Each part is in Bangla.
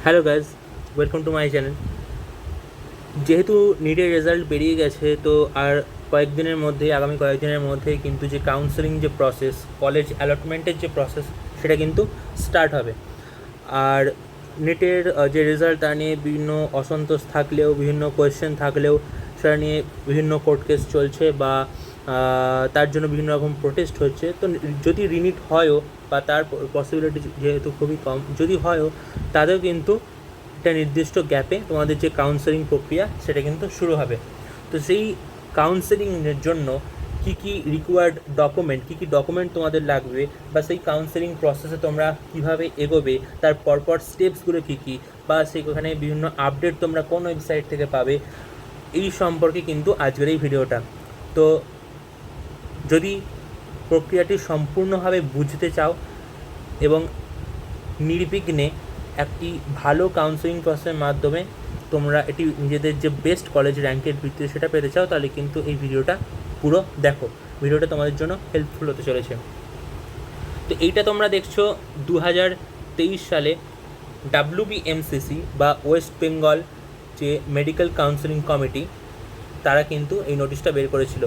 Hello guys, welcome to my channel. যেহেতু নিটের রেজাল্ট বেরিয়ে গেছে, তো আর আগামী কয়েকদিনের মধ্যেই কিন্তু যে কাউন্সেলিং যে প্রসেস, কলেজ অ্যালটমেন্টের যে প্রসেস, সেটা কিন্তু স্টার্ট হবে। আর নিটের যে রেজাল্ট, তা নিয়ে বিভিন্ন অসন্তোষ থাকলেও, বিভিন্ন কোয়েশ্চেন থাকলেও, সেটা নিয়ে বিভিন্ন কোর্ট কেস চলছে বা তার জন্য বিভিন্ন রকম প্রোটেস্ট হচ্ছে। তো যদি রিনিট হয়ও, বা তার পসিবিলিটি যেহেতু খুবই কম, যদি হয়ও, তাদেরও কিন্তু একটা নির্দিষ্ট গ্যাপে তোমাদের যে কাউন্সেলিং প্রক্রিয়া, সেটা কিন্তু শুরু হবে। তো সেই কাউন্সেলিংয়ের জন্য কী কী রিকোয়ার্ড ডকুমেন্ট, কী কী ডকুমেন্ট তোমাদের লাগবে, বা সেই কাউন্সেলিং প্রসেসে তোমরা কীভাবে এগোবে, তার পরপর স্টেপসগুলো কী কী, বা সেইখানে বিভিন্ন আপডেট তোমরা কোন ওয়েবসাইট থেকে পাবে, এই সম্পর্কে কিন্তু আজকের এই ভিডিওটা। তো যদি প্রক্রিয়াটি সম্পূর্ণভাবে বুঝতে চাও এবং নির্বিঘ্নে একটি ভালো কাউন্সেলিং প্রসেসের মাধ্যমে তোমরা এটি নিজেদের যে বেস্ট কলেজ র্যাঙ্কের ভিত্তিতে সেটা পেতে চাও, তাহলে কিন্তু এই ভিডিওটা পুরো দেখো। ভিডিওটা তোমাদের জন্য হেল্পফুল হতে চলেছে। তো এইটা তোমরা দেখছো 2023 সালে WBMCC বা ওয়েস্ট বেঙ্গল যে মেডিকেল কাউন্সেলিং কমিটি, তারা কিন্তু এই নোটিশটা বের করেছিল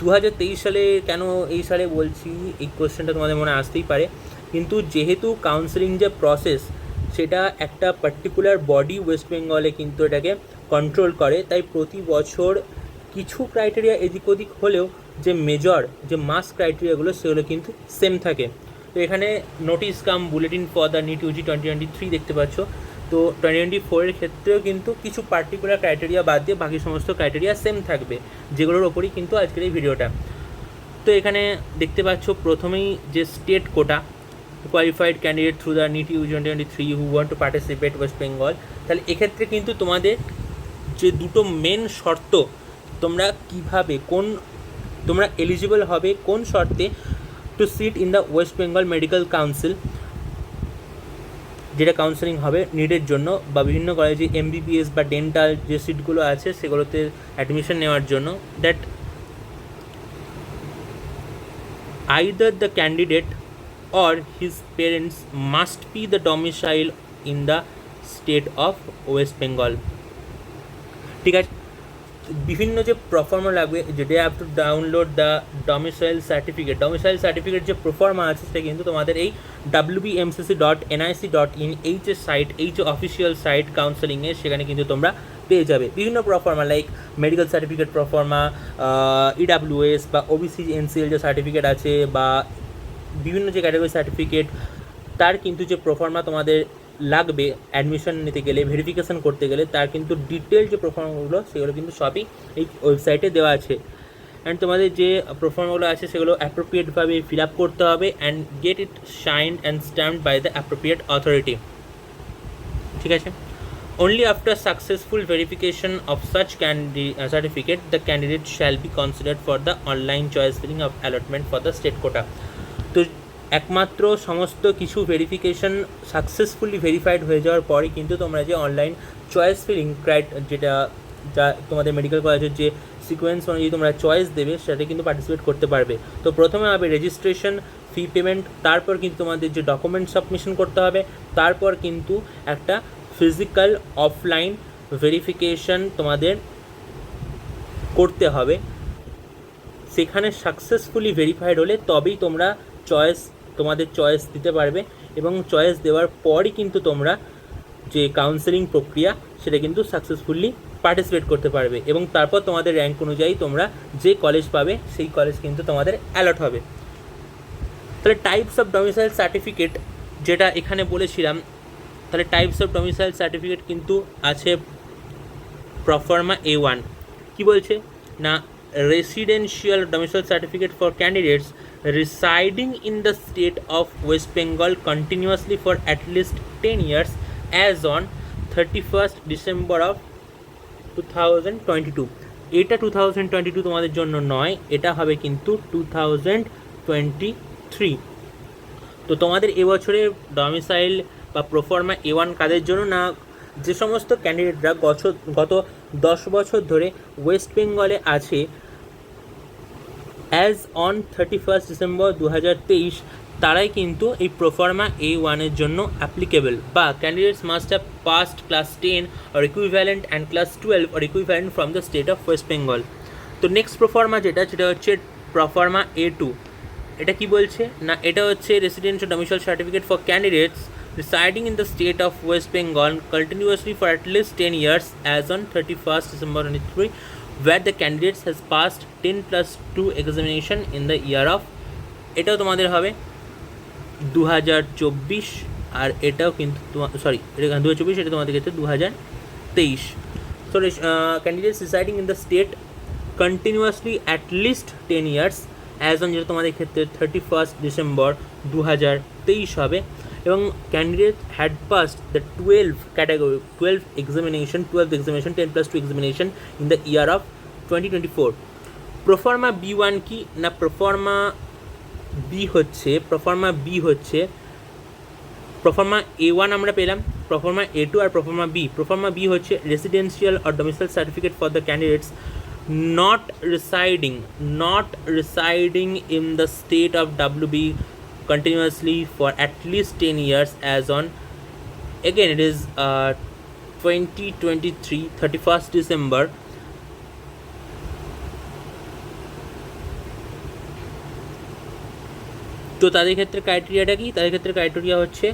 2023 সালে। কেন এই সালে বলছি, এই কোয়েশ্চেনটা তোমাদের মনে আসতেই পারে। কিন্তু যেহেতু কাউন্সেলিং যে প্রসেস, সেটা একটা পার্টিকুলার বডি ওয়েস্ট বেঙ্গলে কিন্তু এটাকে কন্ট্রোল করে, তাই প্রতি বছর কিছু ক্রাইটেরিয়া এদিক ওদিক হলেও যে মেজর যে মাস ক্রাইটেরিয়াগুলো, সেগুলো কিন্তু সেম থাকে। তো এখানে notice cum bulletin for the NEET UG 2023 দেখতে পাচ্ছ। তো 2024 ক্ষেত্রেও কিন্তু কিছু পার্টিকুলার ক্রাইটেরিয়া বাদ দিয়ে বাকি সমস্ত ক্রাইটেরিয়া সেম থাকবে, যেগুলোর ওপরই কিন্তু আজকের এই ভিডিওটা। তো এখানে দেখতে পাচ্ছ প্রথমেই যে state quota, qualified candidate through the NEET UG 2023 who want to participate West Bengal. তাহলে এক্ষেত্রে কিন্তু তোমাদের যে দুটো মেন শর্ত, তোমরা কিভাবে তোমরা এলিজিবল হবে কোন শর্তে to sit in the West Bengal medical council, যেটা কাউন্সেলিং হবে নিটের জন্য বা বিভিন্ন কলেজে MBBS বা ডেন্টাল যে সিটগুলো আছে, সেগুলোতে অ্যাডমিশন নেওয়ার জন্য। That either the candidate or his parents must be the domicile in the state of West Bengal। ঠিক আছে, বিভিন্ন যে প্রফর্মা লাগবে, যে they have to download the domicile certificate যে প্রফর্মা আছে, সেটা কিন্তু তোমাদের এই wbmcc.nic.in এই যে সাইট, এই যে অফিসিয়াল সাইট কাউন্সেলিংয়ের, সেখানে কিন্তু তোমরা পেয়ে যাবে বিভিন্ন pro forma, like medical certificate pro forma, EWS বা OBC NCL যে সার্টিফিকেট আছে, বা বিভিন্ন যে ক্যাটাগরি সার্টিফিকেট, তার কিন্তু যে প্রফর্মা তোমাদের লাগবে অ্যাডমিশন নিতে গেলে, ভেরিফিকেশান করতে গেলে, তার কিন্তু ডিটেল যে প্রফর্মাগুলো, সেগুলো কিন্তু সবই এই ওয়েবসাইটে দেওয়া আছে। অ্যান্ড তোমাদের যে প্রফর্মাগুলো আছে, সেগুলো অ্যাপ্রোপ্রিয়েটভাবে ফিল আপ করতে হবে and get it signed and stamped by the appropriate authority. ঠিক আছে, only after successful verification of such certificate the candidate shall be considered for the online choice filling of allotment for the state quota। তো একমাত্র সমস্ত কিছু ভেরিফিকেশন সাকসেসফুলি ভেরিফাইড হয়ে যাওয়ার পরে কিন্তু তোমরা যে অনলাইন চয়েস ফিলিং যা তোমাদের মেডিকেল কলেজের যে সিকোয়েন্স অনুযায়ী তোমরা চয়েস দেবে, সেটা কিন্তু পার্টিসিপেট করতে পারবে। তো প্রথমে হবে রেজিস্ট্রেশন, ফি পেমেন্ট, তারপর কিন্তু তোমাদের যে ডকুমেন্ট সাবমিশন করতে হবে, তারপর কিন্তু একটা ফিজিক্যাল অফলাইন ভেরিফিকেশন তোমাদের করতে হবে। সেখানে সাকসেসফুলি ভেরিফাইড হলে তবেই তোমরা তোমাদের চয়েস দিতে পারবে, এবং চয়েস দেওয়ার পরই কিন্তু তোমরা যে কাউন্সেলিং প্রক্রিয়া, সেটা কিন্তু সাকসেসফুলি পার্টিসিপেট করতে পারবে, এবং তারপর তোমাদের র্যাঙ্ক অনুযায়ী তোমরা যে কলেজ পাবে, সেই কলেজ কিন্তু তোমাদের অ্যালট হবে। তাহলে টাইপস অফ ডমিসাইল সার্টিফিকেট যেটা এখানে বলেছিলাম, তাহলে টাইপস অফ ডমিসাইল সার্টিফিকেট কিন্তু আছে প্রফর্মা A1। কি বলছে না, residential domicile certificate for candidates residing in the state of West Bengal continuously for at least 10 years as on 31st December of 2022। এটা 2022 তোমাদের জন্য নয়, এটা হবে কিন্তু 2023। তো তোমাদের এবছরে ডমিসাইল বা প্রফর্মা A1 কাদের জন্য না, যে সমস্ত ক্যান্ডিডেটরা গত 10 বছর ধরে ওয়েস্ট বেঙ্গলে আছে অ্যাজ অন 31st ডিসেম্বর 2023, তারাই কিন্তু এই প্রোফার্মা A1 এর জন্য অ্যাপ্লিকেবল, বা candidates must have passed class 10 or equivalent and class 12 or equivalent from the state of West Bengal. তো নেক্সট প্রোফার্মা সেটা হচ্ছে প্রোফার্মা A2। এটা কি বলছে না, এটা হচ্ছে residential domicile certificate for candidates residing in the state of West Bengal continuously for at least 10 years as on 31st December 2023, where the candidates has passed 10+2 examination in the year of, এটাও তোমাদের হবে 2024, আর এটাও কিন্তু সরি এটা 2024, এটা তোমাদের ক্ষেত্রে 2023। So candidates residing in the state continuously at least 10 years as on, যেটা তোমাদের ক্ষেত্রে 31st December 2023 হবে। এবং candidate had passed the 12 examination 10+2 examination in the year of 2024। Proforma B1 কি না, প্রোফার্মা বি হচ্ছে প্রোফার্মা A1 আমরা পেলাম, প্রোফার্মা A2 আর প্রোফার্মা বি। প্রোফার্মা বি হচ্ছে residential or domicile certificate for the candidates not residing in the state of WB continuously for at least 10 years as on, again it is 2023 31st December। তো তাদের ক্ষেত্রে ক্রাইটেরিয়াটা কি, তাদের ক্ষেত্রে ক্রাইটেরিয়া হচ্ছে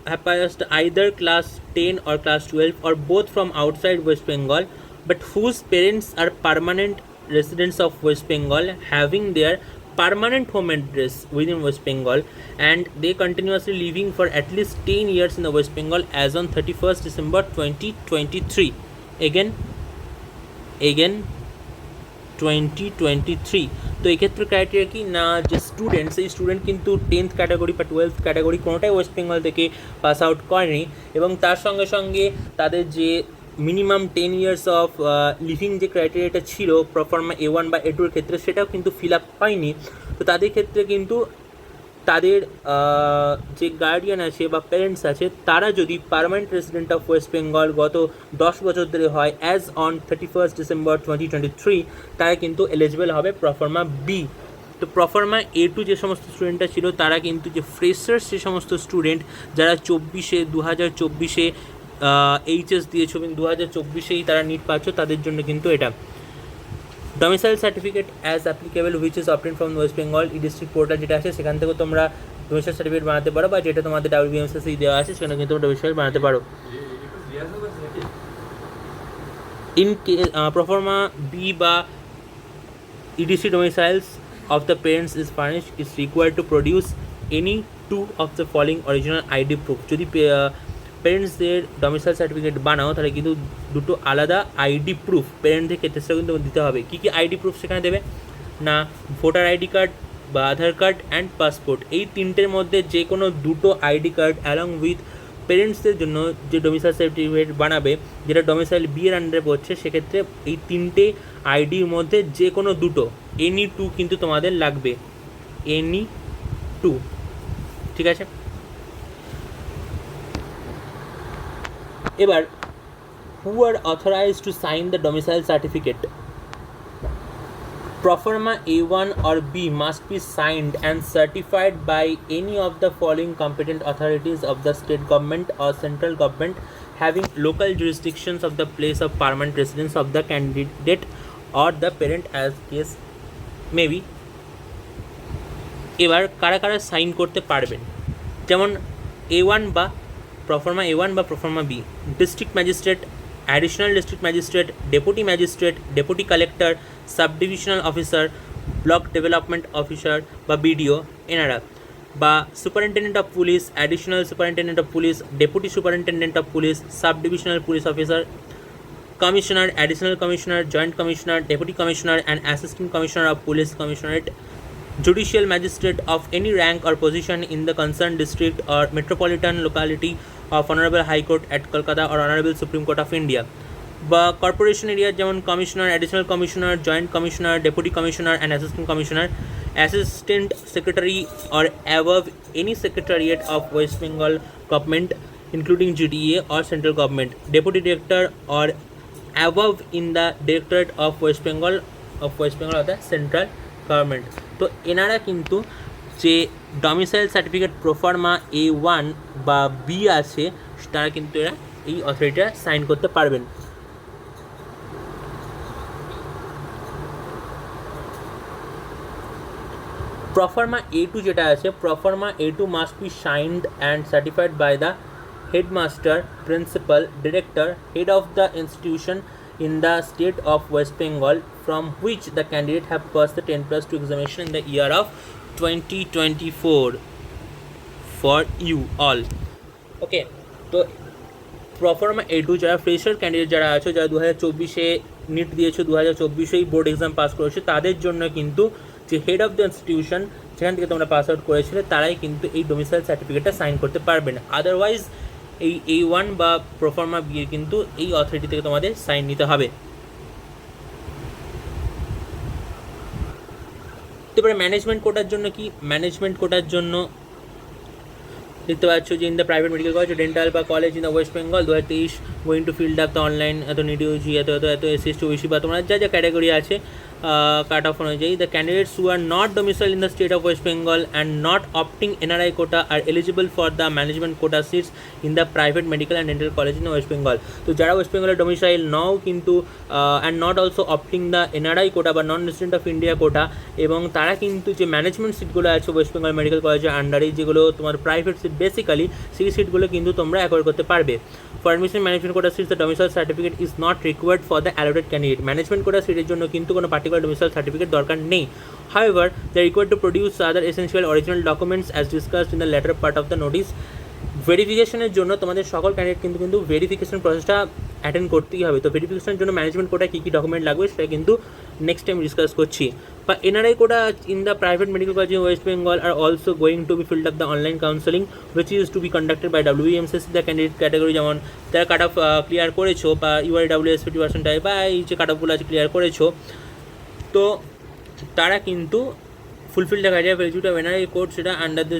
have passed either class 10 or class 12 or both from outside West Bengal, but whose parents are permanent residents of West Bengal having their permanent home address within West Bengal, and they continuously living for at least 10 years in the West Bengal as on 31st December 2023। again 2023। তো এক্ষেত্রে ক্রাইটেরিয়া কি না, যে স্টুডেন্ট, সেই স্টুডেন্ট কিন্তু 10th ক্যাটাগরি বা 12th ক্যাটাগরি কোনোটাই ওয়েস্ট বেঙ্গল থেকে পাস আউট করেনি, এবং তার সঙ্গে সঙ্গে তাদের যে মিনিমাম 10 years অফ লিভিং যে ক্রাইটেরিয়াটা ছিল প্রোফার্মা A1 বা A2 এর ক্ষেত্রে, সেটাও কিন্তু ফিল আপ হয়নি। তো তাদের ক্ষেত্রে কিন্তু তাদের যে গার্ডিয়ান আছে বা প্যারেন্টস আছে, তারা যদি permanent resident of West Bengal গত 10 বছর ধরে হয় অ্যাজ অন 31st December 2023, তারা কিন্তু এলিজিবল হবে প্রোফার্মা বি। তো প্রোফার্মা A2 যে সমস্ত স্টুডেন্টরা ছিল, তারা কিন্তু যে ফ্রেশার্স, যে সমস্ত স্টুডেন্ট যারা 2024 এইচএস দিয়েছো এবং 2024 তারা নিট পাচ্ছ, তাদের জন্য কিন্তু এটা domicile certificate as applicable which is obtain from West Bengal. E district portal যেটা আছে, সেখান থেকেও তোমরা ডোমিসাইল সার্টিফিকেট বানাতে পারো, বা যেটা তোমাদের WBMSSI দেওয়া আছে সেখানে কিন্তু ডোমিসাইল বানাতে পারো। ইন প্রোফার্মা বি বা EDC domiciles of the parents is furnished is required to produce any two of the following original ID proof। যদি প্যারেন্টসদের ডোমিসাইল সার্টিফিকেট বানাও, তাহলে কিন্তু দুটো আলাদা আইডি প্রুফ প্যারেন্টদের ক্ষেত্রে সেটা কিন্তু দিতে হবে। কী কী আইডি প্রুফ সেখানে দেবে না, ভোটার আইডি কার্ড বা আধার কার্ড অ্যান্ড পাসপোর্ট, এই তিনটের মধ্যে যে কোনো দুটো আইডি কার্ড অ্যালং উইথ পেরেন্টসদের জন্য যে ডোমিসাইল সার্টিফিকেট বানাবে, যেটা ডোমিসাইল বি এর আন্ডারে পড়ছে, সেক্ষেত্রে এই তিনটে আইডির মধ্যে যে কোনো দুটো, এনি টু কিন্তু তোমাদের লাগবে, এনি টু, ঠিক আছে। এবার who are authorized to sign the domicile certificate? Proforma A1 or B must be signed and certified by any of the following competent authorities of the state government or central government having local jurisdictions of the place of permanent residence of the candidate or the parent as case may be। এবার কারা কারা সাইন করতে পারবেন, যেমন A1 বা প্রোফার্মা A1 বা proforma B, district magistrate, additional district magistrate, deputy collector, sub divisional officer, block development officer বা BDO এনারা, বা superintendent of police, additional superintendent of police, deputy superintendent of police, sub divisional police officer, commissioner, additional commissioner, joint commissioner, deputy commissioner and assistant commissioner of police commissionerate, judicial magistrate of any rank or position in the concerned district or metropolitan locality of Honorable High Court at Kolkata or Honorable Supreme Court of India, বা কর্পোরেশন এরিয়া যেমন commissioner, additional commissioner, joint commissioner, deputy commissioner and assistant commissioner, assistant secretary or above any secretariat of West Bengal government including GDA or central government, deputy director or above in the directorate of West Bengal of the central government. তো এনারা কিন্তু যে ডমিসাইল সার্টিফিকেট প্রোফার্মা A1 বা B আছে তারা কিন্তু এরা এই অথরিটিটা সাইন করতে পারবেন। প্রোফার্মা A2 যেটা আছে, proforma A2 must be signed and certified by the headmaster, principal, director, head of the institution in the state of West Bengal from which the candidate have passed the 10+2 examination in the year of 2024 for you all. Okay, তো প্রোফার্মা A2 যারা ফ্রেশার ক্যান্ডিডেট যারা আছে, যারা 2024-এ নিট দিয়েছো, 2024-এই বোর্ড এক্সাম পাস করেছো, তাদের জন্য কিন্তু যে হেড অফ দ্য ইনস্টিটিউশন যেখান থেকে তোমরা পাস আউট করেছিলে তারাই কিন্তু এই ডোমিসাইল সার্টিফিকেটটা সাইন করতে পারবে না। আদারওয়াইজ এই A1 বা প্রোফার্মা B কিন্তু এই অথরিটি থেকে তোমাদের সাইন নিতে হবে। তারপরে ম্যানেজমেন্ট কোটার জন্য কি, ম্যানেজমেন্ট কোটার জন্য দেখতে পাচ্ছ যে in the private medical college dental বা college in the West Bengal 2023 going to field up the online এত নিডিওজি এত SC OBC বা তোমার যা যা ক্যাটাগরি আছে কাট অফ অনুযায়ী, the candidates who are not domicile in the state of West Bengal and not opting NRI quota are eligible for the management quota seats in the private medical and dental college in West Bengal. তো যারা ওয়েস্ট বেঙ্গলের ডোমিসাইল নও কিন্তু and not also opting the NRI quota বা non resident of India quota, এবং তারা কিন্তু যে ম্যানেজমেন্ট সিটগুলো আছে ওয়েস্ট বেঙ্গল মেডিকেল কলেজের আন্ডারে, যেগুলো তোমার প্রাইভেট সিট বেসিক্যালি, সেই সিটগুলো কিন্তু তোমরা অ্যাকোয়ার করতে পারবে। For admission management quota seats the domicile certificate is not required for the allotted candidate. Management quota সিটের জন্য কিন্তু কোনো পার্টিকুলার ডোমিসাইল সার্টিফিকেট দরকার নেই। However, they are required to produce other essential original documents as discussed in the latter part of the notice. ভেরিফিকেশনের জন্য তোমাদের সকল ক্যান্ডিডেট কিন্তু ভেরিফিকেশন প্রসেসটা অ্যাটেন্ড করতেই হবে। তো ভেরিফিকেশনের জন্য ম্যানেজমেন্ট কোটা কী কী ডকুমেন্ট লাগবে সেটা কিন্তু নেক্সট টাইম ডিসকাস করছি। বা NRI quota in the private medical college in West Bengal are also going to be filled up the online counselling which is to be conducted by WBMCC the candidate category, যেমন যারা কাট অফ ক্লিয়ার করেছো বা URWS 50% বা এই যে কাট অফগুলো আছে ক্লিয়ার করেছো, তো তারা কিন্তু fulfil the criteria eligibility of NRI code সেটা আন্ডার দ্য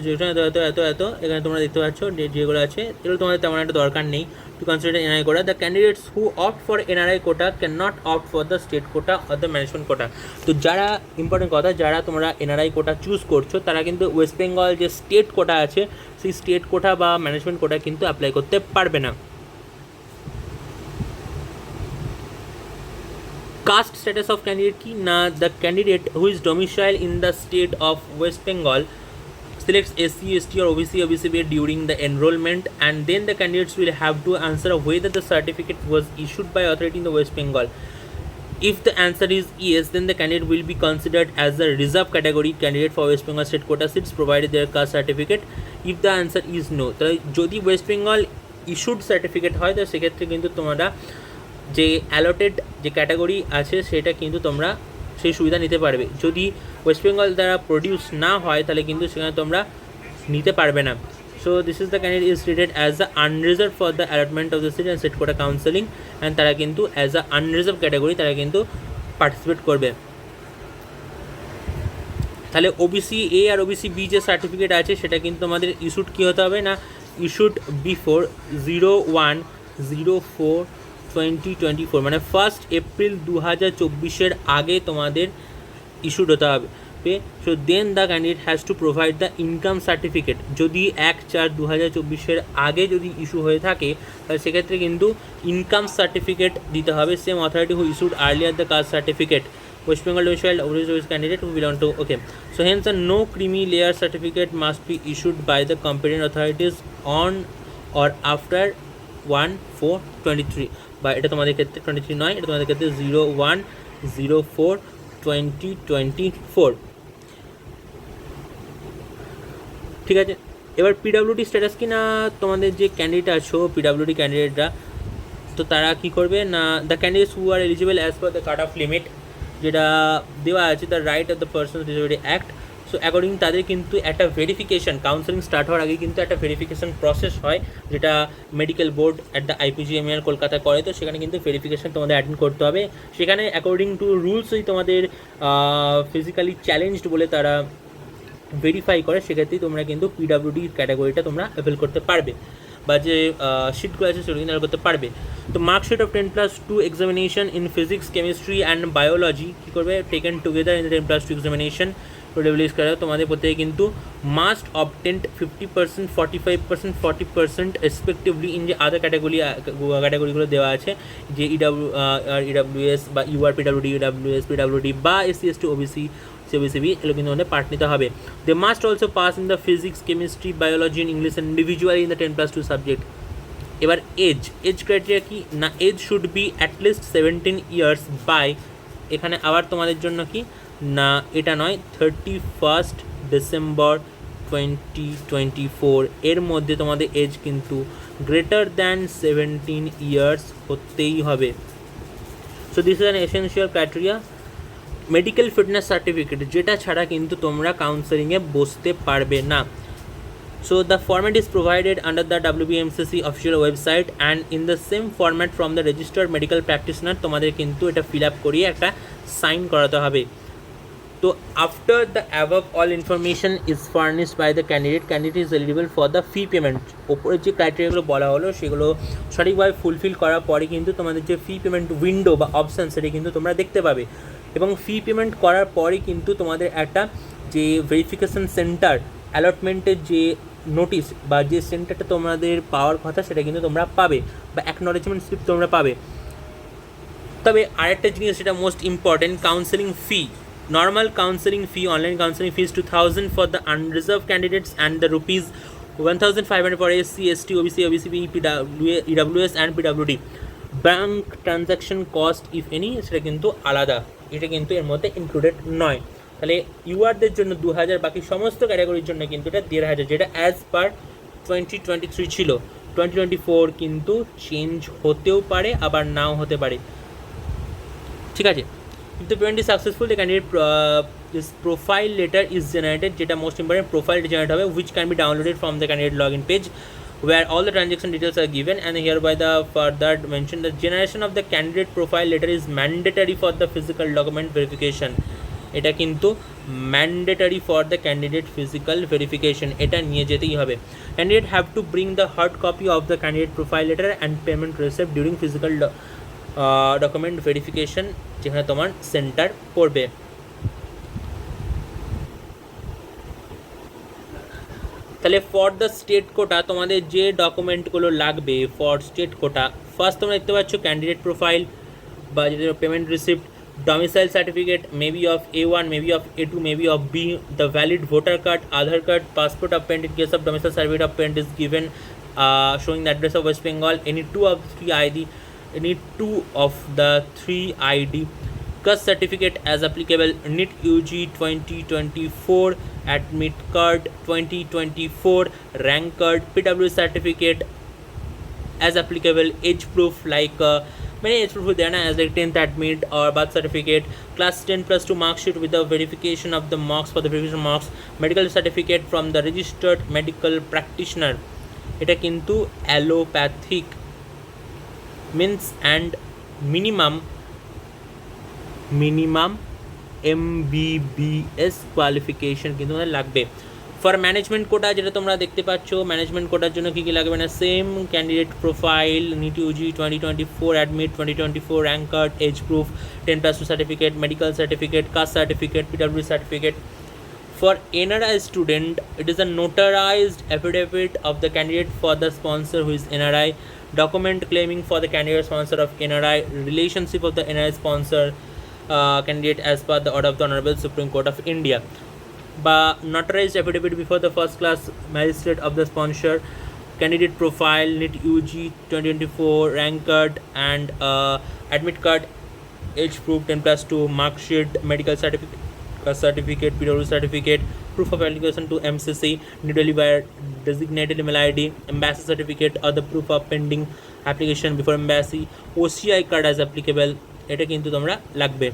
এত এখানে তোমরা দেখতে পাচ্ছ যেগুলো আছে, এগুলো তোমাদের তেমন একটা দরকার নেই to consider NRI quota. The candidates who opt for NRI quota can not opt for the state quota or the management quota. তো যারা ইম্পর্টেন্ট কথা, যারা তোমরা NRI কোটা চুজ করছো তারা কিন্তু ওয়েস্ট বেঙ্গল যে স্টেট কোটা আছে সেই স্টেট কোটা বা ম্যানেজমেন্ট কোটা কিন্তু অ্যাপ্লাই করতে পারবে না। Caste status of candidate ki na, the candidate who is domiciled in the state of West Bengal selects SC, ST or OBC during the enrollment, and then the candidates will have to answer whether the certificate was issued by authority in the West Bengal. If the answer is yes, then the candidate will be considered as a reserve category candidate for West Bengal state quota seats provided their caste certificate. If the answer is no, তাহলে যদি ওয়েস্ট বেঙ্গল ইস্যুড সার্টিফিকেট হয় তো সেক্ষেত্রে কিন্তু তোমরা যে অ্যালোটেড যে ক্যাটাগরি আছে সেটা কিন্তু তোমরা সেই সুবিধা নিতে পারবে। যদি ওয়েস্ট বেঙ্গল দ্বারা প্রডিউস না হয় তাহলে কিন্তু সেখানে তোমরা নিতে পারবে না। So this is the candidate is treated as the unreserved for the allotment of the seat and set quota counselling, and তারা কিন্তু অ্যাজ আ আনরিজার্ভ ক্যাটাগরি তারা কিন্তু পার্টিসিপেট করবে। তাহলে OBC A আর OBC B যে সার্টিফিকেট আছে সেটা কিন্তু আমাদের ইস্যুড কী হতে হবে না, ইস্যুড বিফোর 01/04/2024, মানে 1 এপ্রিল 2024 আগে তোমাদের ইস্যুড হতে হবে। So then the candidate has to provide the income certificate. যদি 1/4/2024 আগে যদি ইস্যু হয়ে থাকে তাহলে সেক্ষেত্রে কিন্তু ইনকাম সার্টিফিকেট দিতে হবে। Same authority who issued earlier the caste certificate West Bengal domiciled overseas candidate who belong to so hence a no creamy layer certificate must be issued by the competent authorities on or after 1/4/23, বা এটা তোমাদের ক্ষেত্রে 23 নয়, এটা তোমাদের ক্ষেত্রে 01/04/2024। ঠিক আছে, এবার PWD স্ট্যাটাস কি না, তোমাদের যে ক্যান্ডিডেট আছো PWD ক্যান্ডিডেটরা, তো তারা কি করবে না, the candidates who are eligible as per the cut off limit যেটা দেওয়া আছে the right of the person disability act. So according তাদের কিন্তু একটা ভেরিফিকেশন, কাউন্সেলিং স্টার্ট হওয়ার আগে কিন্তু একটা ভেরিফিকেশন প্রসেস হয় যেটা medical board at the IPGMER কলকাতায় করে। তো সেখানে কিন্তু ভেরিফিকেশন তোমাদের অ্যাটেন্ড করতে হবে। সেখানে অ্যাকর্ডিং টু রুলসই তোমাদের ফিজিক্যালি চ্যালেঞ্জড বলে তারা ভেরিফাই করে, সেক্ষেত্রেই তোমরা কিন্তু PWD ক্যাটাগরিটা তোমরা অ্যাভেল করতে পারবে, বা যে শিটগুলো আছে সেগুলো কিন্তু করতে পারবে। তো marksheet of 10+2 examination in physics, chemistry and biology কী করবে, taken together in the 10+2 examination WS category তোমাদের প্রত্যেকে কিন্তু মাস্ট অবটেন্ট 50%, 45%, 40% রেসপেক্টিভলি ইন যে আদার ক্যাটাগরিগুলো দেওয়া আছে, যে ইডাব্লিউএস বা ইউআর পিডাব্লিউডি, ইডাব্লিউএস পিডাব্লিউডি বা এসসি এসটি ওবিসি সিবিসিবি, এগুলো কিন্তু আমাদের পাঠ নিতে হবে। They must also pass in the physics, chemistry, biology in English individually in the 10+2 subject. এবার এজ ক্রাইটেরিয়া কি না, age should be at least 17 years by, এখানে আবার তোমাদের জন্য কি না, এটা নয়, 31 ডিসেম্বর 2024 এর মধ্যে তোমাদের এজ কিন্তু গ্রেটার দ্যান 17 ইয়ার্স হতেই হবে। So this is an essential criteria. Medical fitness certificate, যেটা ছাড়া কিন্তু তোমরা কাউন্সেলিংয়ে বসতে পারবে না। So the format is provided under the WBMCC official website and in the same format from the registered medical practitioner, তোমাদের কিন্তু এটা ফিল আপ করিয়ে একটা সাইন করাতে হবে। তো after the above all information is furnished by the candidate is eligible for the fee payment. ওপরে যে ক্রাইটেরিয়াগুলো বলা হলো সেগুলো সঠিকভাবে ফুলফিল করার পরে কিন্তু তোমাদের যে ফি পেমেন্ট উইন্ডো বা অপশান সেটা কিন্তু তোমরা দেখতে পাবে, এবং ফি পেমেন্ট করার পরে কিন্তু তোমাদের একটা যে ভেরিফিকেশন সেন্টার অ্যালটমেন্টের যে নোটিশ বা যে সেন্টারটা তোমাদের পাওয়ার কথা সেটা কিন্তু তোমরা পাবে, বা অ্যাকনলেজমেন্ট স্লিপ তোমরা পাবে। তবে আরেকটা জিনিস যেটা most important, counselling fee, normal counselling fee, online counselling fee is 2,000 for the unreserved candidates and the rupees 1,500 for SC, ST, OBC, OBCB, EWS and PWD. Bank transaction cost if any সেটা কিন্তু আলাদা, এটা কিন্তু এর মধ্যে ইনক্লুডেড নয়। তাহলে ইউআরদের জন্য 2,000, বাকি সমস্ত ক্যাটাগরির জন্য কিন্তু এটা 1,500, যেটা অ্যাজ পার 2023 ছিল। 2024 কিন্তু চেঞ্জ হতেও পারে আবার নাও হতে পারে, ঠিক আছে। If the payment is successful, the candidate this profile letter is generated, যেটা মোস্ট ইম্পর্টেন্ট, প্রোফাইল জেনারেট হবে, which can be downloaded from the candidate login page where all the transaction details are given, and hereby the further mentioned the generation of the candidate profile letter is mandatory for the physical document verification. এটা কিন্তু mandatory for the candidate physical verification, এটা নিয়ে যেতেই হবে। Candidate have to bring the hard copy of the candidate profile letter and payment receipt during physical document verification, যেখানে তোমার সেন্টার পড়বে। তাহলে ফর দ্য স্টেট কোটা তোমাদের যে ডকুমেন্টগুলো লাগবে ফর স্টেট কোটা, ফার্স্ট তোমরা দেখতে পাচ্ছ ক্যান্ডিডেট প্রোফাইল বা যদি payment receipt, domicile certificate, maybe of A1, maybe of A2, maybe of B, the valid voter card, Aadhaar card, passport of parent in case of domicile certificate of parent is given showing the address of West Bengal, any two of the three ID, caste certificate as applicable, NEET UG 2024, admit card 2024, rank card, PW certificate as applicable, age proof like many age proof there as like 10th admit or birth certificate, class 10+2 mark sheet with the verification of the marks for the verification marks, medical certificate from the registered medical practitioner, এটা কিন্তু allopathic means and minimum MBBS qualification কিন্তু আমাদের লাগবে। ফর ম্যানেজমেন্ট কোটা যেটা তোমরা দেখতে পাচ্ছ, ম্যানেজমেন্ট কোটার জন্য কী কী লাগবে না, same candidate profile, NEET UG 2024, admit 2024, rank card, age proof, 10+2 certificate, medical certificate, caste certificate, PW certificate. For NRI student, it is a notarized affidavit of the candidate for the sponsor who is NRI, document claiming for the candidate sponsor of NRI, relationship of the NRI sponsor candidate as per the order of the Honorable Supreme Court of India. By notarized affidavit before the first class magistrate of the sponsor, candidate profile, NEET UG 2024, rank card and admit card, age proof 10+2, mark sheet, medical certificate, PW certificate, proof of application to MCC, new delivered designated email ID, embassy certificate or the proof of pending application before embassy, OCI card as applicable, এটা কিন্তু তোমরা লাগবে।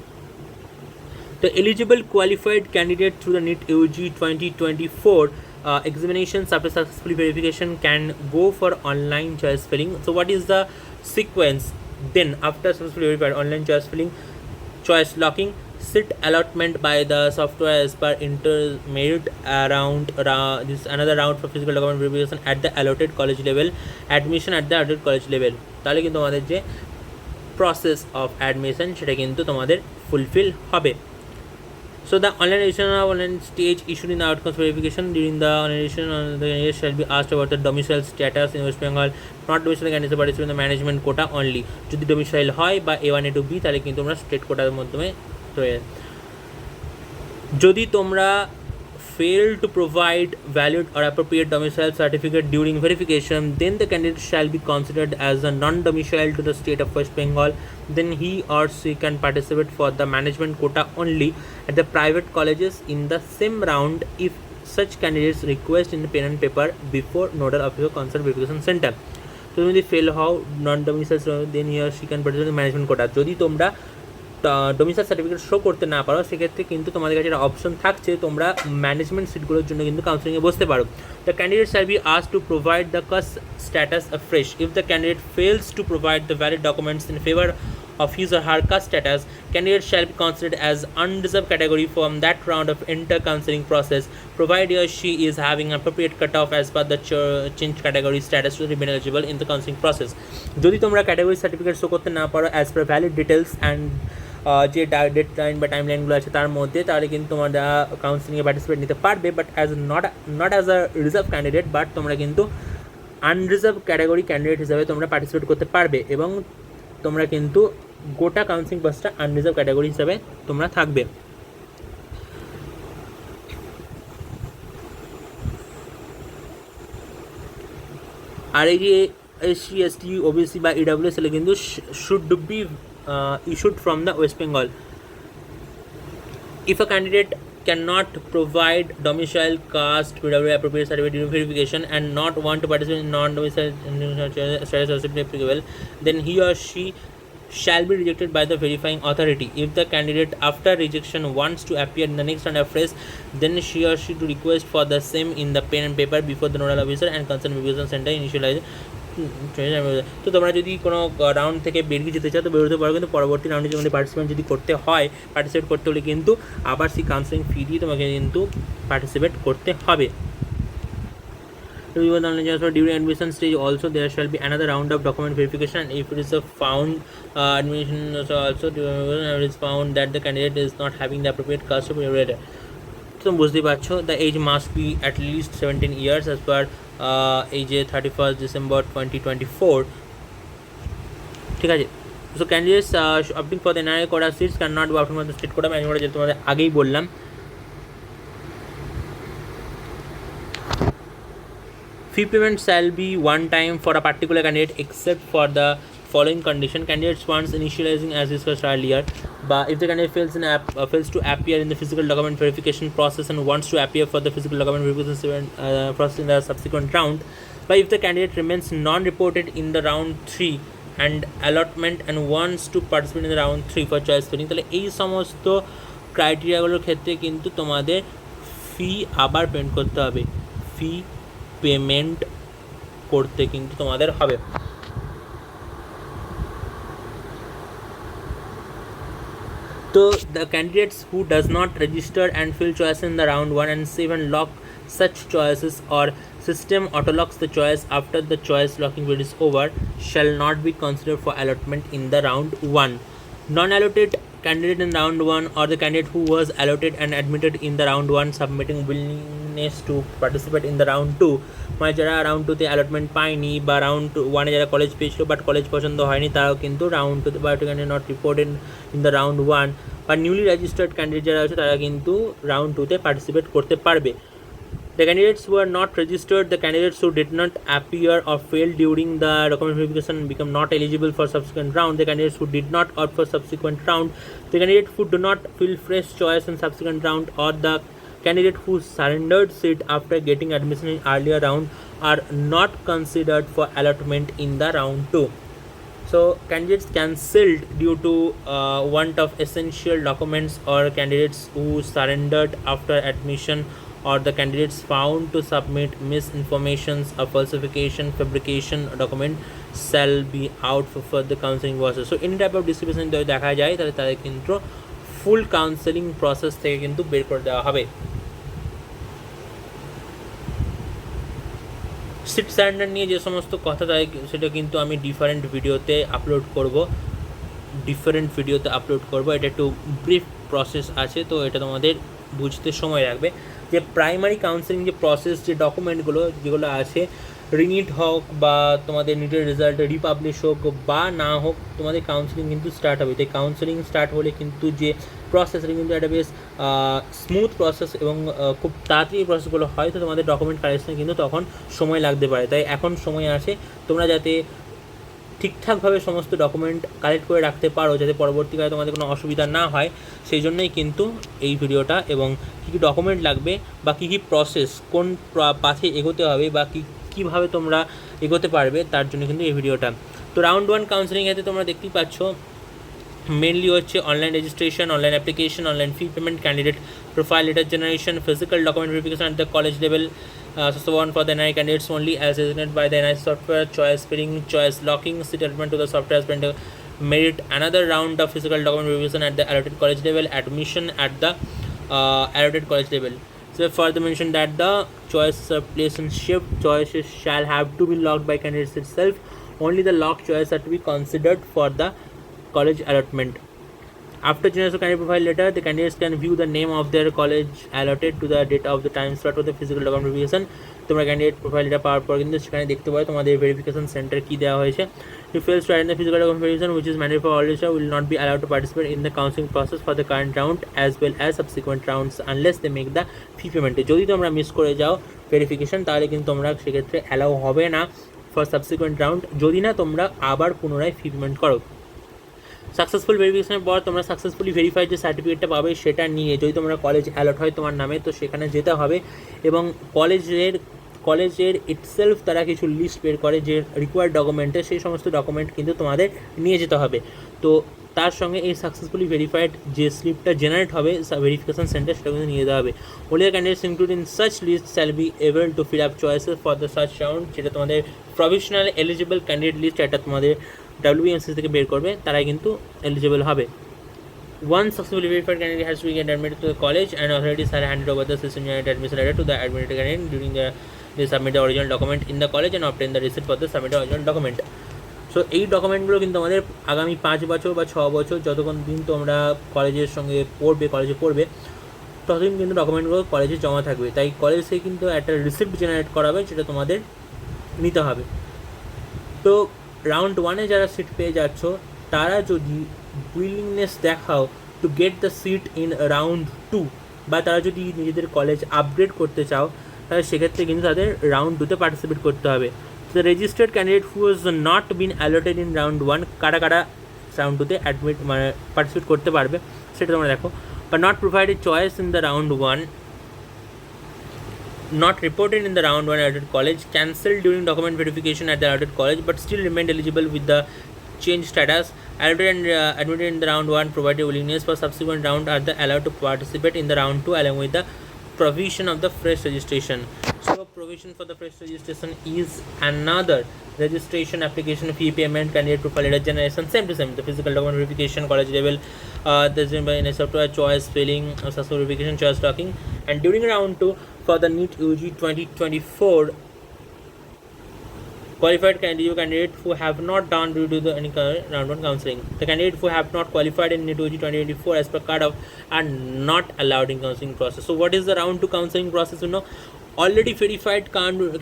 The eligible qualified candidate through the NEET UG 2024 examinations after successful verification can go for online choice filling. So what is the sequence then after successfully verified online choice filling, choice locking, seat allotment by the software as per intermerit round, this is another round for physical document verification at the allotted college level, admission at the allotted college level, তাহলে কিন্তু আমাদের যে প্রসেস অফ অ্যাডমিশন সেটা কিন্তু তোমাদের ফুলফিল হবে। So the online registration of online stage issued in the outcomes verification during the online registration the candidate shall be asked about the domicile status in West Bengal, not domicile candidate participate in the management quota only. যদি domicile হয় বা A1 A2 B তাহলে কিন্তু তোমরা স্টেট কোটার মাধ্যমে যদি তোমরা fail to provide valid or appropriate domicile certificate during verification, then the candidate shall be considered as a non-domicile to the state of West Bengal. Then he or she can participate for the management quota only at the private colleges in the same round if such candidates request in the pen and paper before nodal officer concerned verification center. So যদি fail হও non-domicile, then he or she can participate in the management quota. যদি তোমরা ডোমিসাইল সার্টিফিকেট শো করতে না পারো সেক্ষেত্রে কিন্তু তোমাদের কাছে একটা অপশন থাকছে, তোমরা ম্যানেজমেন্ট সিটগুলোর জন্য কিন্তু কাউন্সিলিংয়ে বসতে পারো। The candidate shall be asked to provide the caste status afresh. If the candidate fails to provide the valid documents in favor of his or her caste status, candidate shall be considered as unreserved category from that round of inter-counseling process, provided he or she is having appropriate cutoff as per the change category status to remain eligible in the counseling process. যদি তোমরা ক্যাটাগরি সার্টিফিকেট শো করতে না পারো as per valid details and যে ডেট লাইন বা টাইম লাইনগুলো আছে তার মধ্যে, তাহলে কিন্তু তোমরা কাউন্সিলিংয়ে পার্টিসিপেট নিতে পারবে, but not as a reserve candidate, but তোমরা কিন্তু আনরিজার্ভ ক্যাটাগরি ক্যান্ডিডেট হিসাবে তোমরা পার্টিসিপেট করতে পারবে এবং তোমরা কিন্তু গোটা কাউন্সিলিং প্রসেসটা আনরিজার্ভ ক্যাটাগরি হিসাবে তোমরা থাকবে। আর এই যে SC ST OBC বা EWS এগুলো কিন্তু should be issued from the West Bengal. If a candidate cannot provide domicile, caste, PW appropriate certificate during verification and not want to participate in non-domicile status certificate applicable, then he or she shall be rejected by the verifying authority. If the candidate after rejection wants to appear in the next round of phrase, then she or she to request for the same in the pen and paper before the nodal officer and concerned verification center initialize. তো তোমরা যদি কোনো রাউন্ড থেকে বেরিয়ে যেতে চাও তো বেরোতে পারো, কিন্তু পরবর্তী রাউন্ডে তোমাদের পার্টিসিপেট যদি করতে হয়, পার্টিসিপেট করতে হলে কিন্তু আবার সেই কাউন্সিলিং ফি দিয়ে তোমাকে কিন্তু পার্টিসিপেট করতে হবে। During admission stage also there shall be another round of document verification, and if it is found admission also it is found that the candidate is not having the appropriate caste of priority. তো বুঝতেই পারছো, the age must be at least 17 years as per এই যে 31st December 2024, ঠিক আছে। So candidates opting for the NRI quota seats can not be opting for the state quota management, যেটা তোমাদের আগেই বললাম। Fee payment shall be one time for a particular candidate except for the following condition: candidates once initializing as discussed earlier, but if the candidate fails to appear in the physical document verification process and wants to appear for the physical document verification process in the subsequent round, but if the candidate remains non-reported in the round 3 and allotment and wants to participate in the round 3 for choice filling, তাহলে এই সমস্ত ক্রাইটেরিয়াগুলোর ক্ষেত্রে কিন্তু তোমাদের ফি আবার পেমেন্ট করতে হবে, ফি পেমেন্ট করতে কিন্তু তোমাদের হবে। So the candidates who does not register and fill choice in the round 1 and save and lock such choices or system auto-locks the choice after the choice locking period is over shall not be considered for allotment in the round 1. Non-allotted candidate in round 1 or the candidate who was allotted and admitted in the round 1 submitting willingness to participate in the round 2, মানে যারা রাউন্ড 2তে অ্যালটমেন্ট পায়নি বা রাউন্ড 1-এ যারা কলেজ পেয়েছিল বাট কলেজ পছন্দ হয়নি, তারাও কিন্তু রাউন্ড 2তে বা candidate not reported in the round 1 বা নিউলি রেজিস্টার্ড ক্যান্ডিডেট যারা আছে তারা কিন্তু রাউন্ড 2তে পার্টিসিপেট করতে পারবে। The candidates who are not registered, the candidates who did not appear or failed during the document verification become not eligible for subsequent round. The candidates who did not opt for subsequent round, the candidate who do not fill fresh choice in subsequent round, or the candidate who surrendered seat after getting admission in earlier round are not considered for allotment in the round 2. So candidates cancelled due to want of essential documents, or candidates who surrendered after admission, or the candidates found to submit misinformations or falsification, fabrication document shall be out for further counselling process. So any type of discrimination যদি দেখা যায় তাহলে তাদের কিন্তু ফুল কাউন্সেলিং প্রসেস থেকে কিন্তু বের করে দেওয়া হবে। সিট সারেন্ডার নিয়ে যে সমস্ত কথা তাই সেটা কিন্তু আমি ডিফারেন্ট ভিডিওতে আপলোড করব, ডিফারেন্ট ভিডিওতে আপলোড করবো। এটা একটু ব্রিফ প্রসেস আছে, তো এটা তোমাদের বুঝতে সময় লাগবে। যে প্রাইমারি কাউন্সেলিং যে প্রসেস, যে ডকুমেন্টগুলো যেগুলো আছে, রিনিট হোক বা তোমাদের নিটের রেজাল্ট রিপাবলিশ হোক বা না হোক, তোমাদের কাউন্সেলিং কিন্তু স্টার্ট হবে। তাই কাউন্সেলিং স্টার্ট হলে কিন্তু যে প্রসেস, এটা কিন্তু একটা বেশ স্মুথ প্রসেস এবং খুব তাড়াতাড়ি প্রসেসগুলো হয়। তো তোমাদের ডকুমেন্ট কালেকশনে কিন্তু তখন সময় লাগতে পারে। তাই এখন সময় আছে তোমরা যাতে ঠিকঠাকভাবে সমস্ত ডকুমেন্ট কালেক্ট করে রাখতে পারো, যাতে পরবর্তীকালে তোমাদের কোনো অসুবিধা না হয়, সেই জন্যই কিন্তু এই ভিডিওটা। এবং কী কী ডকুমেন্ট লাগবে বা কী কী প্রসেস, কোন পাথে এগোতে হবে বা কীভাবে তোমরা এগোতে পারবে, তার জন্য কিন্তু এই ভিডিওটা। তো রাউন্ড 1 কাউন্সেলিংয়েতে তোমরা দেখতেই পাচ্ছ মেনলি হচ্ছে online registration, online application, online fee payment, candidate profile letter generation, physical document verification at the college level, so one for the NI candidates only as designated by the NI software, choice filling, choice locking, seat allotment to the software has been merit, another round of physical document verification at the allotted college level, admission at the allotted college level. So further mentioned that the choices are placed in shift, choices shall have to be locked by candidates itself. Only the locked choices are to be considered for the college allotment. After generation candidate profile letter, the candidates can view the name of their college allotted to the date of the time slot of the physical document verification. তোমরা ক্যান্ডিডেট প্রোফাইল লেটার পাওয়ার পর কিন্তু সেখানে দেখতে পাবে তোমাদের ভেরিফিকেশন সেন্টার কী দেওয়া হয়েছে। If fails to attend the physical document verification, which is mandatory for all leaders, will not be allowed to participate in the counseling process for the current round as well as subsequent rounds unless they make the fee payment. যদি তোমরা মিস করে যাও ভেরিফিকেশন, তাহলে কিন্তু তোমরা সেক্ষেত্রে অ্যালাউ হবে না ফর সাবসিকুয়েন্ট রাউন্ড, যদি না তোমরা আবার পুনরায় ফি পেমেন্ট করো। সাকসেসফুল ভেরিফিকেশনের পর তোমরা সাকসেসফুলি ভেরিফাইড যে সার্টিফিকেটটা পাবে, সেটা নিয়ে যদি তোমরা কলেজ অ্যালট হয় তোমার নামে, তো সেখানে যেতে হবে। এবং কলেজের ইটসেলফ তারা কিছু লিস্ট বের করে যে রিকোয়ার্ড ডকুমেন্টে, সেই সমস্ত ডকুমেন্ট কিন্তু তোমাদের নিয়ে যেতে হবে। তো তার সঙ্গে এই সাকসেসফুলি ভেরিফাইড যে স্লিপটা জেনারেট হবে ভেরিফিকেশন সেন্টার, সেটা কিন্তু নিয়ে যেতে হবে। Only the candidates included in such list shall be able to fill up choices for the such round, যেটা তোমাদের প্রভিশনাল এলিজিবল ক্যান্ডিডেট লিস্ট, এটা তোমাদের WBMC থেকে বের করবে, তারাই কিন্তু এলিজিবল হবে। One successfully verified candidate has to get admitted to the college and authorities have handed over the system generated admission letter to the admitted candidate during they submit the original document in the college and obtain the receipt for the submitted original document. So এই ডকুমেন্টগুলো কিন্তু আমাদের আগামী 5 বছর বা 6 বছর যতক্ষণ দিন তোমরা কলেজের সঙ্গে কলেজে পড়বে, ততদিন কিন্তু ডকুমেন্টগুলো কলেজে জমা থাকবে। তাই কলেজ থেকে কিন্তু একটা রিসিপ্ট জেনারেট করাবে, যেটা তোমাদের নিতে হবে। তো রাউন্ড 1-এ যারা সিট পেয়ে যাচ্ছ, তারা যদি উইলিংনেস দেখাও to get the seat in round 2, বা তারা যদি নিজেদের কলেজ আপগ্রেড করতে চাও, তাহলে সেক্ষেত্রে কিন্তু তাদের রাউন্ড 2-তে পার্টিসিপেট করতে হবে। The registered candidate who has not been allotted in round 1, কারা রাউন্ড 2-তে পার্টিসিপেট করতে পারবে সেটা তোমরা দেখো। But not provided choice in the round 1, not reported in the round 1 allotted college, cancelled during document verification at the allotted college but still remained eligible with the change status, allotted and admitted in the round 1, provided willingness for subsequent round are the allowed to participate in the round 2 along with the provision of the fresh registration. So provision for the fresh registration is another registration, application fee payment, candidate profile letter generation, same to same, the physical document verification college level, there's been a software choice filling, successful verification, choice locking. And during round 2 for the NEET UG 2024, qualified candidate who have not done due to the any round 1 counselling, the candidate who have not qualified in NEET UG 2024 as per cut off are not allowed in counselling process. So what is the round 2 counselling process? You know, already verified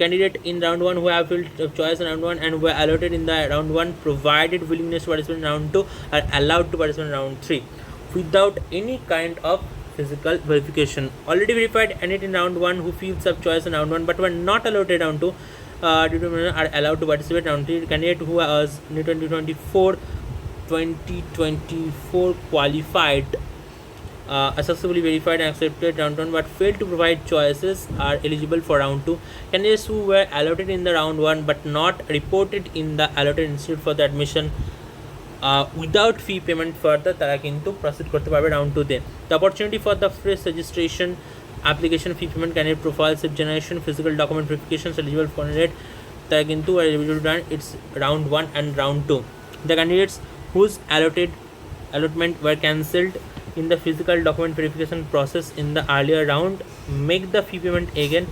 candidate in round 1 who have filled choice in round 1 and were allotted in the round 1, provided willingness to participate in round 2, are allowed to participate in round 3 without any kind of physical verification. Already verified candidate in round 1 who filled up choice in round 1 but were not allotted round 2 are allowed to participate round 3. Candidate who was 2024 qualified, successfully verified and accepted round 1 but failed to provide choices are eligible for round 2. Candidates who were allotted in the round 1 but not reported in the allotted institute for the admission without fee payment further, তারা কিন্তু প্রসিড করতে পারবে round 2-তে। The opportunity for the fresh registration, application fee payment, candidate profile, SIP generation, physical document verification eligible for candidate, তারা কিন্তু are eligible to run its round 1 and round 2. The candidates whose allotment were cancelled in the physical document verification process in the earlier round make the fee payment again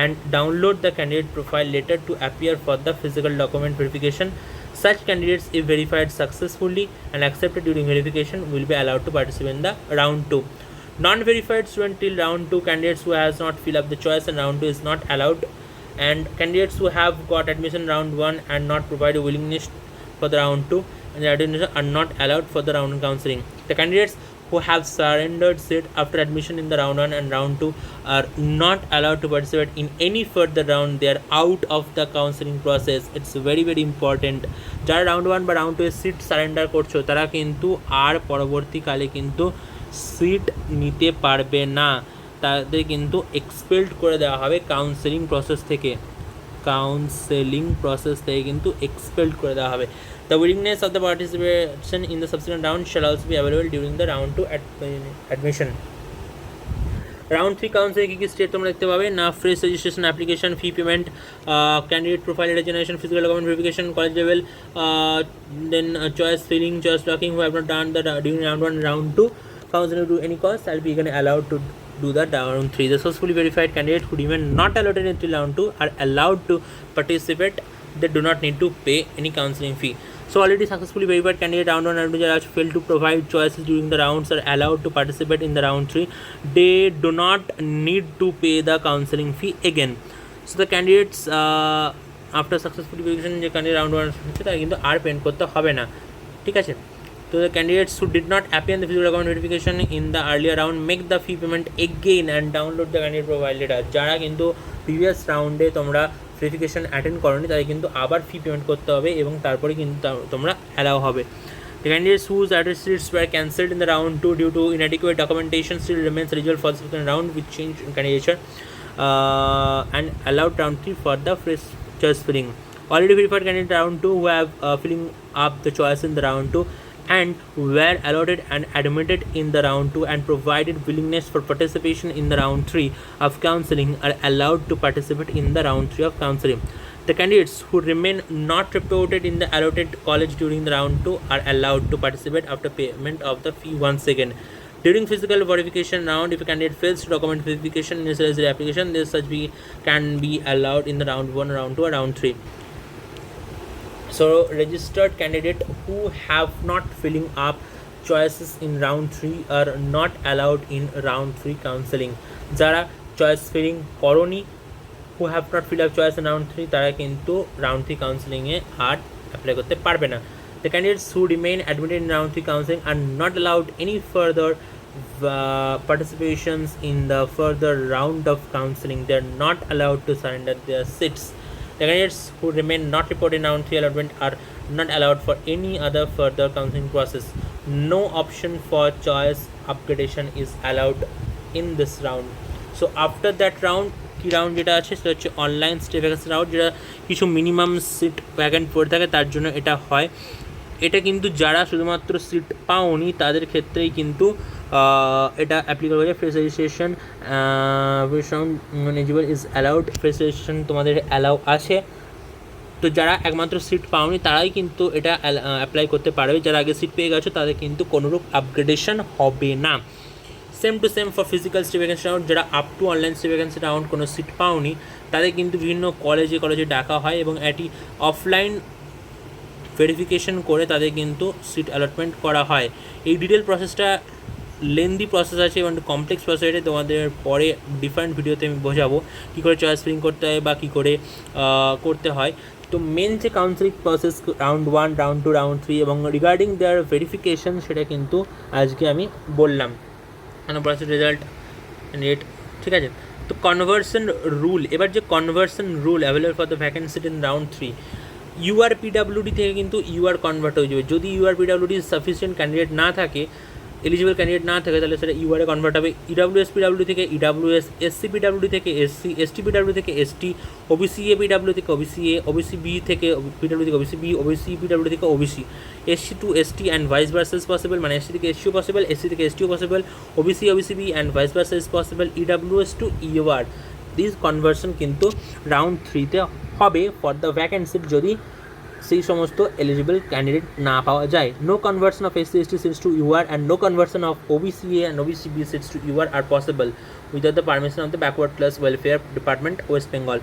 and download the candidate profile letter to appear for the physical document verification. Such candidates, if verified successfully and accepted during verification, will be allowed to participate in the round 2. Non-verified student till round 2 candidates who has not filled up the choice in round 2 is not allowed, and candidates who have got admission round 1 and not provided willingness for the round 2 and the admission are not allowed for the round 1 counseling. The candidates who have surrendered seat after admission in the round 1 and round 2 are not allowed to participate in any further round. They are out of the counseling process. It's very very important. যারা রাউন্ড 1 বা রাউন্ড 2 এর সিট সারেন্ডার করছো তারা কিন্তু আর পরবর্তীকালে কিন্তু সিট নিতে পারবে না, তাদের কিন্তু এক্সপেলড করে দেওয়া হবে কাউন্সেলিং প্রসেস থেকে কিন্তু এক্সপেলড করে দেওয়া হবে। The willingness of the participation in the subsequent round shall also be available during the round 2 admission. Round 3 counseling কি স্টেট তোমরা দেখতে পাবে না, fresh registration, application fee payment, candidate profile generation, physical document verification, college level, then choice filling, choice locking. Who have not done the during round 1 and round 2 counseling to any cost shall be allowed to do the round 3. The successfully verified candidates who remain not allotted until round 2 are allowed to participate. They do not need to pay any counseling fee. So already successfully verified candidate round 1 and 2 that failed to provide choices during the rounds are allowed to participate in the round 3. They do not need to pay the counseling fee again. So the candidates after successful verification যে candidate round 1 হচ্ছে তারা কিন্তু আর পেমেন্ট করতে হবে না, ঠিক আছে। So the candidates who did not appear in the physical document verification in the earlier round make the fee payment again and download the candidate profile data. যারা কিন্তু প্রিভিয়াস রাউন্ডে তোমরা ভেরিফিকেশন অ্যাটেন্ড করনি তাদের কিন্তু আবার ফি পেমেন্ট করতে হবে এবং তারপরে কিন্তু তোমরা অ্যালাউ হবে। The candidates whose addresses were cancelled in the round 2 due to inadequate documentation still remains eligible for the second round with change in candidature and allowed round 3 for the fresh choice filling. Already verified candidate round 2 who have filling up the choice in the round 2 and were allotted and admitted in the round 2 and provided willingness for participation in the round 3 of counseling are allowed to participate in the round 3 of counseling. The candidates who remain not reported in the allotted college during the round 2 are allowed to participate after payment of the fee once again. During physical verification round, if a candidate fails to document verification in his application, this such can be allowed in the round 1, round 2 or round 3. So registered candidate who have not filling up choices in round 3 are not allowed in round 3 counseling. যারা choice filling করনি, who have not filled up choice in round 3 তারা কিন্তু round 3 counseling এ আর অ্যাপ্লাই করতে পারবে না। The candidates who remain admitted in round 3 counseling are not allowed any further participations in the further round of counseling. They are not allowed to surrender their seats. The candidates who remain not reported in round 3 allotment are not allowed for any other further counseling process. No option for choice upgradation is allowed in this round. So after that round কি রাউন্ড যেটা আছে সেটা হচ্ছে অনলাইন স্টে ভ্যাকেন্সি রাউন্ড, যেটা কিছু মিনিমাম সিট ভ্যাকেন্ট পড়ে থাকে তার জন্য এটা হয়। এটা কিন্তু যারা শুধুমাত্র সিট পাওনি তাদের ক্ষেত্রেই কিন্তু এটা অ্যাপ্লিকেবল হয়ে যায়। Fresh registration eligible is allowed, fresh registration তোমাদের অ্যালাউ আছে। তো যারা একমাত্র সিট পাওনি তারাই কিন্তু এটা অ্যাপ্লাই করতে পারবে, যারা আগে সিট পেয়ে গেছো তাদের কিন্তু কোনোরূপ আপগ্রেডেশন হবে না। Same to same for physical stay vacancy round, যারা up to online stay vacancy round কোনো সিট পাওনি তাদের কিন্তু বিভিন্ন কলেজে ডাকা হয় এবং এটি অফলাইন ভেরিফিকেশন করে তাদের কিন্তু সিট অ্যালটমেন্ট করা হয়। এই ডিটেল প্রসেসটা লেন্দি প্রসেস আছে এবং কমপ্লেক্স প্রসেস, এটা তোমাদের পরে ডিফারেন্ট ভিডিওতে আমি বোঝাবো কী করে চয়েস ফিলিং করতে হয় বা কী করে করতে হয়। তো মেন যে counselling process round 1, round 2, round 3 এবং রিগার্ডিং দেয়ার ভেরিফিকেশন সেটা কিন্তু আজকে আমি বললাম। প্রসেস রেজাল্ট রেট, ঠিক আছে। তো কনভার্সন রুল, এবার যে conversion rule available for the vacancy in round 3, UR PWD থেকে কিন্তু ইউআর কনভার্ট হয়ে যাবে। যদি ইউআর পিডাব্লিউডি সাফিসিয়েন্ট ক্যান্ডিডেট না থাকে, এলিজিবল ক্যান্ডিডেট না থাকে, তাহলে সেটা ইউআরে কনভার্ট হবে। ইডাব্লিউএস পিডাব্লিউ থেকে ইডাব্লিউএস, এসসি পিডাব্লিউ থেকে এসসি, এসটি পিডাব্লিউ থেকে এসটি, ওবিসি এ পিডাব্লিউ থেকে ওবিসি এ, ওবিসি বি থেকে পিডাব্লিউ থেকে ওবিসি বি, ওবিসি পিডাব্লিউ থেকে OBC, SC to ST and vice versa is possible, মানে এসসি থেকে এসটিও পসিবল, এসসি থেকে এসটিও possible, OBC OBC B and vice versa is possible, EWS to UR. This conversion কিন্তু রাউন্ড 3-তে হবে ফর দ্য ভ্যাকেন্সি যদি সেই সমস্ত এলিজিবল ক্যান্ডিডেট না পাওয়া যায়। No conversion of SC ST seats to UR and no conversion of OBC A and OBC B seats to UR are possible without the permission of the backward class welfare department, West Bengal.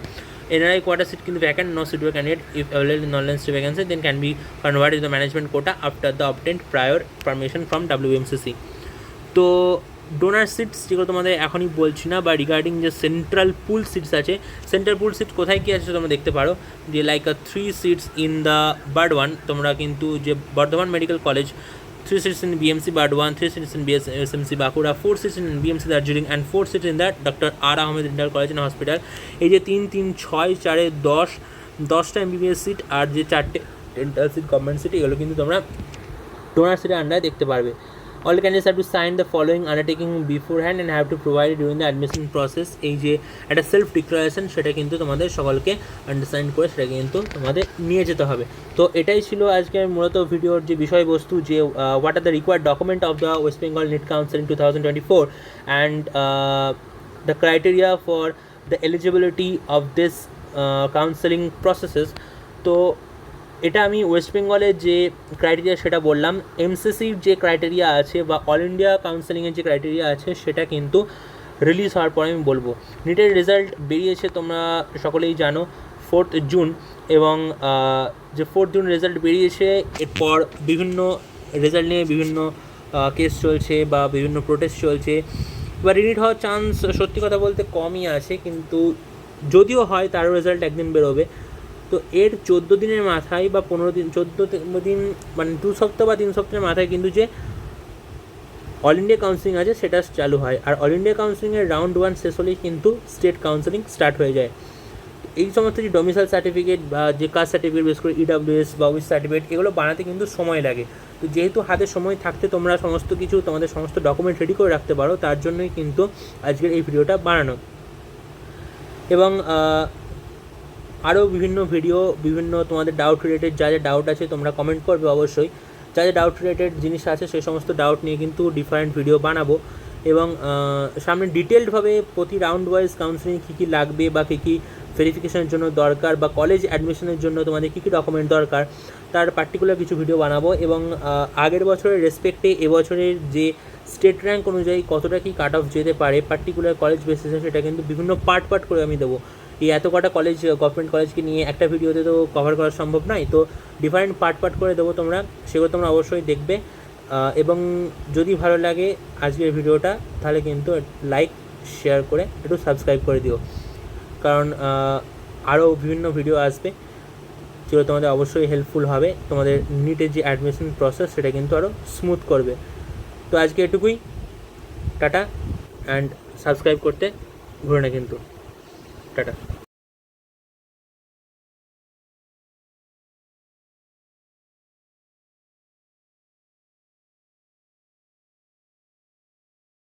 NRI quota seat কিন্তু vacant, no suitable candidate if available in non-lands vacancy then can be converted to the management quota after the obtained prior permission from WMCC. তো ডোনার সিটস যেগুলো তোমাদের এখনই বলছি না, বা রিগার্ডিং যে সেন্ট্রাল পুল সিটস আছে, সেন্ট্রাল পুল সিট কোথায় কী আছে তোমরা দেখতে পারো, যে like 3 seats in the bird 1, তোমরা কিন্তু যে Bardhaman medical college 3 seats in BMC Bard 1, 3 seats in BSMC Bankura, 4 seats in BMC Darjeeling and 4 seats in the Dr. R. Ahmed Dental College and Hospital. এই যে 3, 3, 6, 4, 10টা MBBS সিট আর যে 4টে ডেন্টাল সিট গভর্নমেন্ট সিট, এগুলো কিন্তু তোমরা ডোনার সিটের আন্ডারে দেখতে পারবে। All candidates have to sign the following undertaking beforehand and have to provide it during the admission process. এই যে একটা সেলফ ডিক্লারেশন, সেটা কিন্তু তোমাদের সকলকে আন্ডারস্ট্যান্ড করে সেটা কিন্তু তোমাদের নিয়ে যেতে হবে। তো এটাই ছিল আজকের মূলত ভিডিওর যে বিষয়বস্তু, যে what are the required document of the West Bengal NEET counselling 2024 and the criteria for the eligibility of this counselling processes. তো এটা আমি ওয়েস্ট বেঙ্গলের যে ক্রাইটেরিয়া সেটা বললাম, এমসিসির যে ক্রাইটেরিয়া আছে বা অল ইন্ডিয়া কাউন্সিলিংয়ের যে ক্রাইটেরিয়া আছে সেটা কিন্তু রিলিজ হওয়ার পরে আমি বলবো। নিটের রেজাল্ট বেরিয়েছে তোমরা সকলেই জানো 4th জুন, এবং যে 4th জুন রেজাল্ট বেরিয়েছে, এরপর বিভিন্ন রেজাল্ট নিয়ে বিভিন্ন কেস চলছে বা বিভিন্ন প্রোটেস্ট চলছে, বা রিনিট হওয়ার চান্স সত্যি কথা বলতে কমই আছে, কিন্তু যদিও হয় তারও রেজাল্ট একদিন বেরোবে। তো এর 14 দিনের মাথায় বা 15 দিন, 14 দিন মানে 2 সপ্তাহ বা 3 সপ্তাহের মাথায় কিন্তু যে অল ইন্ডিয়া কাউন্সিলিং আছে সেটা চালু হয়, আর অল ইন্ডিয়া কাউন্সিলিংয়ের রাউন্ড 1 শেষ হলেই কিন্তু স্টেট কাউন্সিলিং স্টার্ট হয়ে যায়। এই সমস্ত যে ডোমিসাইল সার্টিফিকেট বা যে কাস্ট সার্টিফিকেট, বিশেষ করে EWS বা ওবিসি সার্টিফিকেট, এগুলো বানাতে কিন্তু সময় লাগে। তো যেহেতু হাতে সময় থাকতে তোমরা সমস্ত কিছু তোমাদের সমস্ত ডকুমেন্ট রেডি করে রাখতে পারো, তার জন্যই কিন্তু আজকের এই ভিডিওটা বানানো। এবং আরও বিভিন্ন ভিডিও, বিভিন্ন তোমাদের ডাউট রিলেটেড যা যা ডাউট আছে তোমরা কমেন্ট করবে অবশ্যই, যা যা ডাউট রিলেটেড জিনিস আছে সেই সমস্ত ডাউট নিয়ে কিন্তু ডিফারেন্ট ভিডিও বানাবো। এবং সামনে ডিটেলডভাবে প্রতি রাউন্ড ওয়াইজ কাউন্সিলিং কী কী লাগবে বা কী কী ভেরিফিকেশনের জন্য দরকার বা কলেজ অ্যাডমিশনের জন্য তোমাদের কী কী ডকুমেন্ট দরকার, তার পার্টিকুলার কিছু ভিডিও বানাবো। এবং আগের বছরের রেসপেক্টে এবছরের যে স্টেট র্যাঙ্ক অনুযায়ী কতটা কি কাট অফ যেতে পারে পার্টিকুলার কলেজ বেসিসে, সেটা কিন্তু বিভিন্ন পার্ট করে আমি দেবো। এই এত কটা কলেজ, গভর্নমেন্ট কলেজকে নিয়ে একটা ভিডিওতে তো কভার করা সম্ভব নয়, তো ডিফারেন্ট পার্ট করে দেবো তোমরা, সেগুলো তোমরা অবশ্যই দেখবে। এবং যদি ভালো লাগে আজকের ভিডিওটা, তাহলে কিন্তু লাইক শেয়ার করে একটু সাবস্ক্রাইব করে দিও, কারণ আরও বিভিন্ন ভিডিও আসবে যেগুলো তোমাদের অবশ্যই হেল্পফুল হবে, তোমাদের নিটের যে অ্যাডমিশন প্রসেস সেটা কিন্তু আরও স্মুথ করবে। তো আজকে এটুকুই, টাটা, অ্যান্ড সাবস্ক্রাইব করতে ভুলো না কিন্তু, টাটা।